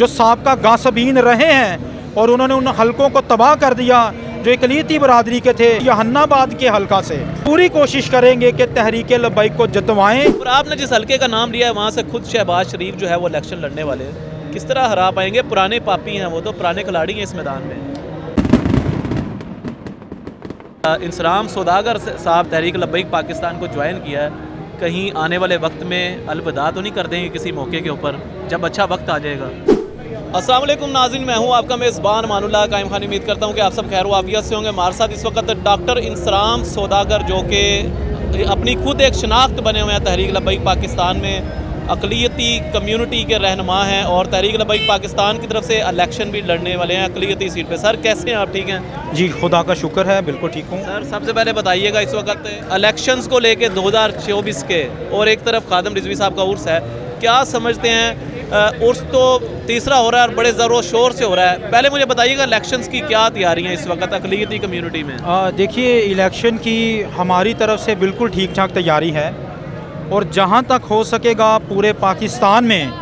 जो साबका गासबीन रहे हैं और उन्होंने उन हलकों को तबाह कर दिया जो इकलीती बरादरी के थे। जहानाबाद के हलका से पूरी कोशिश करेंगे कि तहरीक लब्बैक को जितवाएं। और आपने जिस हलके का नाम लिया है वहाँ से खुद शहबाज शरीफ जो है वो इलेक्शन लड़ने वाले हैं, किस तरह हरा पाएंगे? पुराने पापी हैं वो, तो पुराने खिलाड़ी हैं इस मैदान में। इंसराम सौदागर साहब तहरीक लब्बैक पाकिस्तान को ज्वाइन किया है, कहीं आने वाले वक्त में अलविदा तो नहीं कर देंगे किसी मौके के ऊपर जब अच्छा वक्त आ जाएगा? अस्सलाम वालेकुम नाज़रीन, मैं हूं आपका मेज़बान मानुल्लाह कायम खान। उम्मीद करता हूं कि आप सब खैर वाफियत से होंगे। हमारे साथ इस वक्त डॉक्टर इंसराम सौदागर जो कि अपनी खुद एक शनाख्त बने हुए हैं तहरीक लब्बैक पाकिस्तान में, अक़लियती कम्यूनिटी के रहनुमा हैं और तहरीक लब्बैक पाकिस्तान की तरफ से इलेक्शन भी लड़ने वाले हैं अक़लियती सीट पे। सर कैसे हैं आप? ठीक हैं जी, खुदा का शुक्र है, बिल्कुल ठीक हूँ। सर सबसे पहले बताइएगा, इस वक्त इलेक्शंस को लेके 2024 के और एक तरफ खादम रिजवी साहब का उर्स है, क्या समझते हैं? उर्स तो तीसरा हो रहा है और बड़े ज़ोर शोर से हो रहा है। पहले मुझे बताइएगा इलेक्शंस की क्या तैयारी है इस वक्त अक़लियती कम्यूनिटी में? देखिए, इलेक्शन की हमारी तरफ से बिल्कुल ठीक ठाक तैयारी है और जहाँ तक हो सकेगा पूरे पाकिस्तान में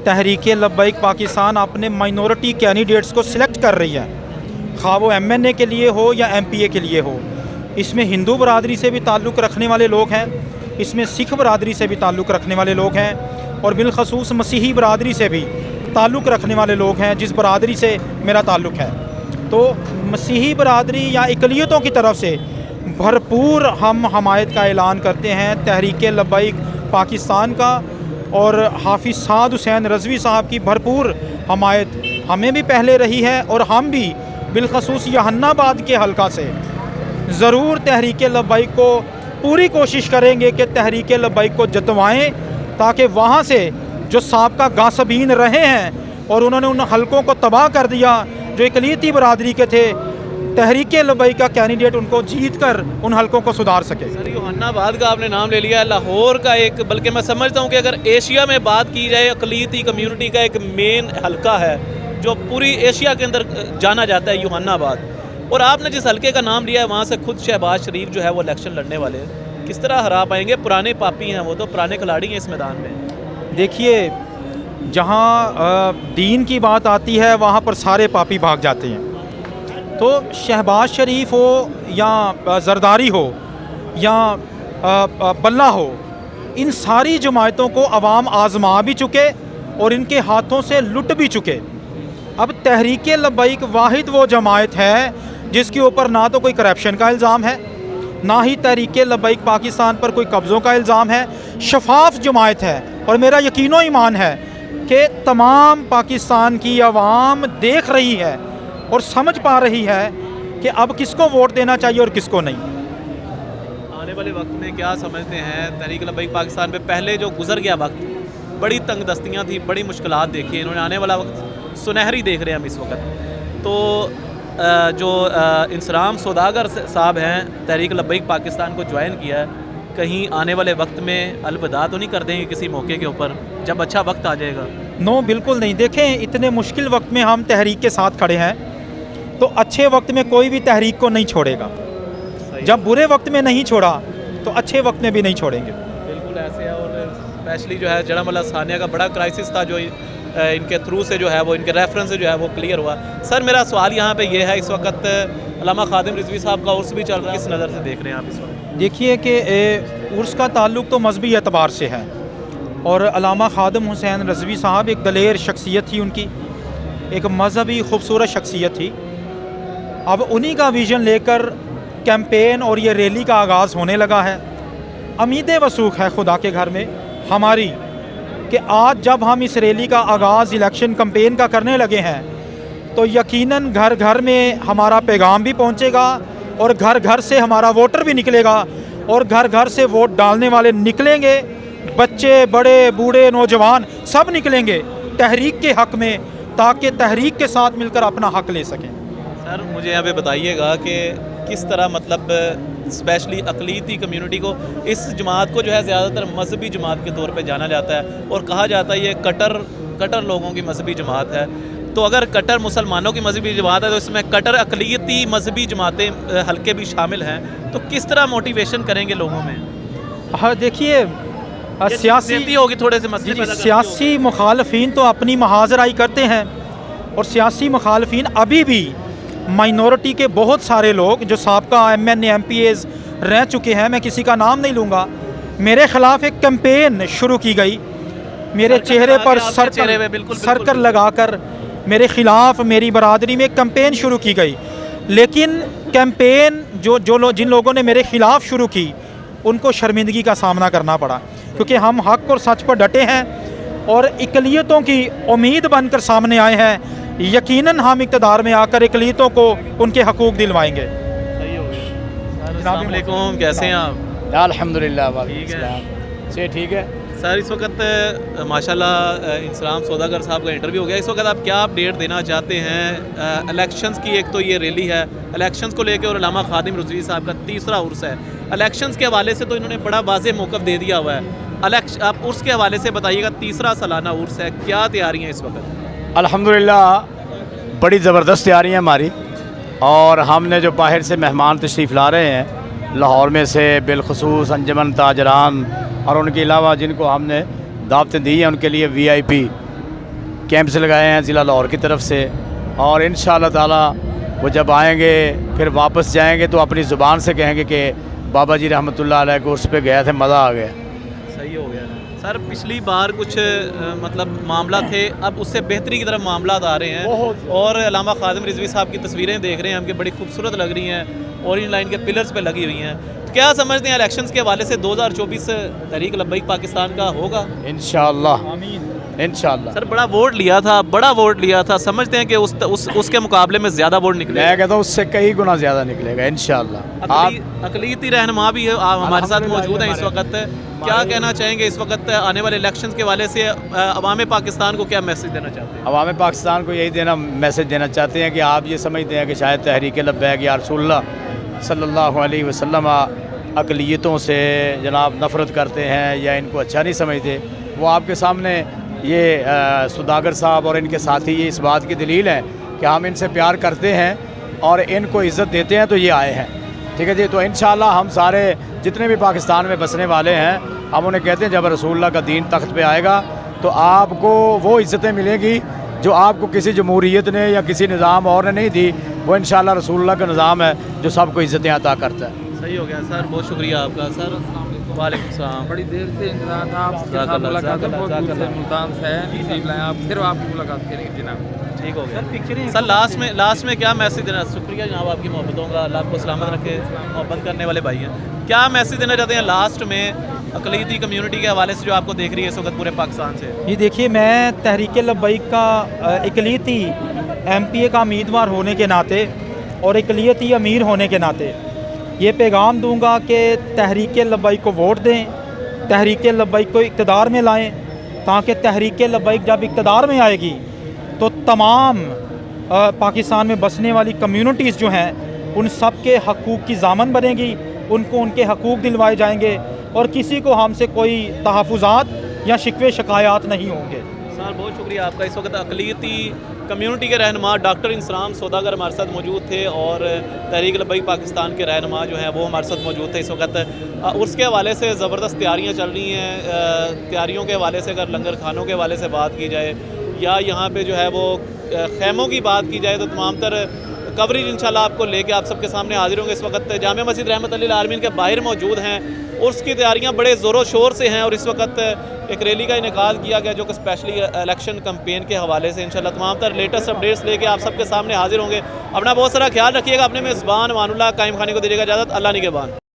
तहरीक लब्बैक पाकिस्तान अपने माइनॉरिटी कैंडिडेट्स को सिलेक्ट कर रही है, खा वो MNA के लिए हो या MPA के लिए हो। इसमें हिंदू बरादरी से भी ताल्लुक़ रखने वाले लोग हैं, इसमें सिख बरादरी से भी ताल्लुक़ रखने वाले लोग हैं और बिलखसूस मसीही बरादरी से भी ताल्लुक़ रखने वाले लोग हैं, जिस बरादरी से मेरा ताल्लुक़ है। तो मसीही बरादरी या इकलियतों की तरफ से भरपूर हम हमायत का ऐलान करते हैं तहरीक लब्बैक पाकिस्तान का, और हाफिज़ साद हुसैन रज़वी साहब की भरपूर हमायत हमें भी पहले रही है और हम भी बिलखसूस जहानाबाद के हलका से ज़रूर तहरीक लब्बैक को पूरी कोशिश करेंगे कि तहरीक लब्बैक को जितवाएं, ताकि वहाँ से जो साबका गासबीन रहे हैं और उन्होंने उन हलकों को तबाह कर दिया जो इकलीती बरादरी के थे, तहरीक लब्बैक का कैंडिडेट उनको जीत कर उन हलकों को सुधार सके। सर जहानाबाद का आपने नाम ले लिया, लाहौर का एक, बल्कि मैं समझता हूँ कि अगर एशिया में बात की जाए अक़लियती कम्यूनिटी का एक मेन हलका है जो पूरी एशिया के अंदर जाना जाता है, जहानाबाद। और आपने जिस हलके का नाम लिया है वहाँ से खुद शहबाज शरीफ जो है वो इलेक्शन लड़ने वाले हैं, किस तरह हरा पाएंगे? पुराने पापी हैं वो, तो पुराने खिलाड़ी हैं इस मैदान में। देखिए, जहाँ दीन की बात आती है वहाँ पर सारे पापी भाग जाते हैं। तो शहबाज शरीफ हो या जरदारी हो या बल्ला हो, इन सारी जमायतों को अवाम आज़मा भी चुके और इनके हाथों से लुट भी चुके। अब तहरीक लब्बैक वाहिद वो जमायत है जिसके ऊपर ना तो कोई करप्शन का इल्ज़ाम है, ना ही तहरीक लब्बैक पाकिस्तान पर कोई कब्ज़ों का इल्ज़ाम है। शफाफ जमायत है और मेरा यकीनो ईमान है कि तमाम पाकिस्तान की आवाम देख रही है और समझ पा रही है कि अब किसको वोट देना चाहिए और किसको नहीं। आने वाले वक्त में क्या समझते हैं तहरीक लब्बैक पाकिस्तान में? पहले जो गुजर गया वक्त, बड़ी तंग दस्तियाँ थी, बड़ी मुश्किलात देखी, इन्होंने आने वाला वक्त सुनहरी देख रहे हैं हम इस वक्त। तो जो इंसराम सौदागर साहब हैं तहरीक लब्बैक पाकिस्तान को ज्वाइन किया है, कहीं आने वाले वक्त में अलविदा तो नहीं कर देंगे किसी मौके के ऊपर जब अच्छा वक्त आ जाएगा? नो, बिल्कुल नहीं। देखें, इतने मुश्किल वक्त में हम तहरीक के साथ खड़े हैं, तो अच्छे वक्त में कोई भी तहरीक को नहीं छोड़ेगा। जब बुरे वक्त में नहीं छोड़ा तो अच्छे वक्त में भी नहीं छोड़ेंगे। बिल्कुल ऐसे है। और स्पेशली जो है जड़मला सानिया का बड़ा क्राइसिस था जो इनके थ्रू से जो है वो, इनके रेफरेंस से जो है वो क्लियर हुआ। सर मेरा सवाल यहाँ पे ये है, इस वक्त अल्लामा खादिम रिजवी साहब का उर्स भी चल रहा है, किस नज़र से देख रहे हैं आप इस वक्त? देखिए कि उर्स का ताल्लुक़ तो मजहबी एतबार से है और अल्लामा खादिम हुसैन रज़वी साहब एक दलेर शख्सियत थी, उनकी एक मजहबी खूबसूरत शख्सियत थी। अब उन्हीं का विज़न लेकर कैंपेन और ये रैली का आगाज़ होने लगा है। उम्मीद वसूख है खुदा के घर में हमारी कि आज जब हम इस रैली का आगाज़ इलेक्शन कैंपेन का करने लगे हैं तो यकीनन घर घर में हमारा पैगाम भी पहुंचेगा और घर घर से हमारा वोटर भी निकलेगा और घर घर से वोट डालने वाले निकलेंगे, बच्चे बड़े बूढ़े नौजवान सब निकलेंगे तहरीक के हक़ में, ताकि तहरीक के साथ मिलकर अपना हक़ ले सकें। सर मुझे यहाँ पे बताइएगा कि किस तरह, मतलब स्पेशली अक़लियती कम्यूनिटी को, इस जमात को जो है ज़्यादातर मजहबी जमात के तौर पे जाना जाता है और कहा जाता है ये कटर लोगों की मजहबी जमात है। तो अगर कटर मुसलमानों की मजहबी जमात है तो इसमें कटर अक़लियती मजहबी जमातें हल्के भी शामिल हैं, तो किस तरह मोटिवेशन करेंगे लोगों में? हाँ, देखिए, सियासी होगी थोड़े से मसले जी पैदा करती सियासी मुखालफिन तो अपनी महाजराई करते हैं, और सियासी मुखालफिन अभी भी माइनॉरिटी के बहुत सारे लोग जो साबका MNA MPAs रह चुके हैं, मैं किसी का नाम नहीं लूँगा, मेरे ख़िलाफ़ एक कैंपेन शुरू की गई, मेरे चेहरे पर सर्कल लगाकर मेरे ख़िलाफ़ मेरी बरादरी में एक कैंपेन शुरू की गई। लेकिन कैंपेन जिन लोगों ने मेरे ख़िलाफ़ शुरू की उनको शर्मिंदगी का सामना करना पड़ा, क्योंकि हम हक़ और सच पर डटे हैं और इकलियतों की उम्मीद बनकर सामने आए हैं। यकीनन हम इक़्तिदार में आकर इकलियतों को उनके हकूक़ दिलवाएंगे। सही हो गया। अस्सलाम वालेकुम, कैसे हैं आप? अल्हम्दुलिल्लाह, ठीक है से ठीक है सर। इस वक्त माशाल्लाह इंसलाम सौदागर साहब का इंटरव्यू हो गया। इस वक्त आप क्या अपडेट देना चाहते हैं? इलेक्शंस की एक तो ये रैली है, इलेक्शंस को लेकर, और अल्लामा खादिम रिजवी साहब का तीसरा उर्स है। इलेक्शंस के हवाले से तो इन्होंने बड़ा वाज़ेह मौक़िफ़ दे दिया हुआ है। आप उर्स के हवाले से बताइएगा, तीसरा सालाना उर्स है, क्या तैयारियाँ इस वक्त? अल्हम्दुलिल्लाह बड़ी ज़बरदस्त तैयारी है हमारी, और हमने जो बाहर से मेहमान तशरीफ़ ला रहे हैं लाहौर में से, बिलखसूस अंजमन ताजरान और उनके अलावा जिनको हमने दावतें दी हैं उनके लिए VIP कैंप्स लगाए हैं ज़िला लाहौर की तरफ से, और इंशाअल्लाह ताला वो जब आएंगे फिर वापस जाएंगे तो अपनी ज़ुबान से कहेंगे कि बाबा जी रहमतुल्लाह अलैह को उस पे गया थे, मज़ा आ गया। सही हो गया सर। पिछली बार कुछ मतलब मामला थे, अब उससे बेहतरी की तरफ मामला आ रहे हैं, और अल्लामा खादिम रिजवी साहब की तस्वीरें देख रहे हैं हमके, बड़ी खूबसूरत लग रही हैं और इन लाइन के पिलर्स पे लगी हुई हैं। तो क्या समझते हैं इलेक्शंस के हवाले से 2024 तहरीक लब्बैक पाकिस्तान का होगा? इंशाअल्लाह, इंशाअल्लाह। सर बड़ा वोट लिया था, समझते हैं कि उसके मुकाबले में ज़्यादा वोट निकले? मैं कहता हूँ उससे कई गुना ज़्यादा निकलेगा इंशाअल्लाह। अकलीती रहनुमा भी हमारे साथ मौजूद हैं इस वक्त। क्या कहना चाहेंगे इस वक्त आने वाले इलेक्शंस के हवाले से? अवाम पाकिस्तान को क्या मैसेज देना चाहते हैं? अवाम पाकिस्तान को यही मैसेज देना चाहते हैं कि आप ये समझते हैं कि शायद तहरीक लब्बैक या रसूलुल्लाह सल्लल्लाहु अलैहि वसल्लम अकलियतों से जनाब नफ़रत करते हैं या इनको अच्छा नहीं समझते। वो आपके सामने ये सौदागर साहब और इनके साथी ये इस बात की दलील है कि हम इनसे प्यार करते हैं और इनको इज़्ज़त देते हैं, तो ये आए हैं। ठीक है जी, तो इंशाअल्लाह हम सारे जितने भी पाकिस्तान में बसने वाले हैं, हम उन्हें कहते हैं जब रसूलुल्लाह का दीन तख्त पे आएगा तो आपको वो इज़्ज़तें मिलेंगी जो आपको किसी जमहूरियत ने या किसी निज़ाम और ने नहीं दी। वो इंशाअल्लाह रसूलुल्लाह का निज़ाम है जो सबको इज़्ज़तें अता करता है। सही हो गया सर, बहुत शुक्रिया आपका सर। वालेकुम सलाम। बड़ी देर से इंतजार था आपके साथ मुलाकात, बहुत दूर से मुल्तान से है, तशरीफ लाए आप, फिर आपकी मुलाकात करेंगे जनाब। ठीक हो गया सर। लास्ट में क्या मैसेज देना? शुक्रिया जनाब आपकी मोहब्बतों का, अल्लाह आपको सलामत रखे, मोहब्बत करने वाले भाई हैं। क्या मैसेज देना चाहते हैं लास्ट में अकलीती कम्युनिटी के हवाले से जो आपको देख रही है इस वक्त पूरे पाकिस्तान से? जी देखिए, मैं तहरीक लब्बैक का इकलियती MPA का उम्मीदवार होने के नाते और इकलियती अमीर होने के नाते ये पैगाम दूंगा कि तहरीक लब्बैक को वोट दें, तहरीक लब्बैक को इक़्तिदार में लाएं, ताकि तहरीक लब्बैक जब इक़्तिदार में आएगी तो तमाम पाकिस्तान में बसने वाली कम्युनिटीज़ जो हैं उन सब के हकूक़ की ज़ामन बनेगी, उनको उनके हकूक़ दिलवाए जाएंगे और किसी को हमसे कोई तहफ़्फ़ुज़ात या शिकवे शिकायत नहीं होंगे। सर बहुत शुक्रिया आपका। इस वक्त अकलीती कम्युनिटी के रहनुमा डॉक्टर इंसलाम सौदागर हमारे साथ मौजूद थे, और तहरीक लब्बैक पाकिस्तान के रहनुमा जो हैं वो हमारे साथ मौजूद थे इस वक्त। उसके हवाले से ज़बरदस्त तैयारियाँ चल रही हैं। तैयारियों के हवाले से अगर लंगर खानों के हवाले से बात की जाए या यहाँ पे जो है वो खैमों की बात की जाए, तो तमाम तर कवरेज इंशाल्लाह आपको लेके आप सबके सामने हाजिर होंगे। इस वक्त जामिया मस्जिद रहमत लिल आलमीन के बाहर मौजूद हैं, उर्स की तैयारियां बड़े ज़ोरों शोर से हैं, और इस वक्त एक रैली का इनेकाद किया गया जो कि स्पेशली इलेक्शन कैंपेन के हवाले से इंशाल्लाह तमाम तर लेटेस्ट अपडेट्स लेके आप सबके सामने हाजिर होंगे। अपना बहुत सारा ख्याल रखिएगा। अपने मेज़बान मानुल्लाह कायम खानी को दीजिएगा इजाज़त। अल्लाह निगहबान।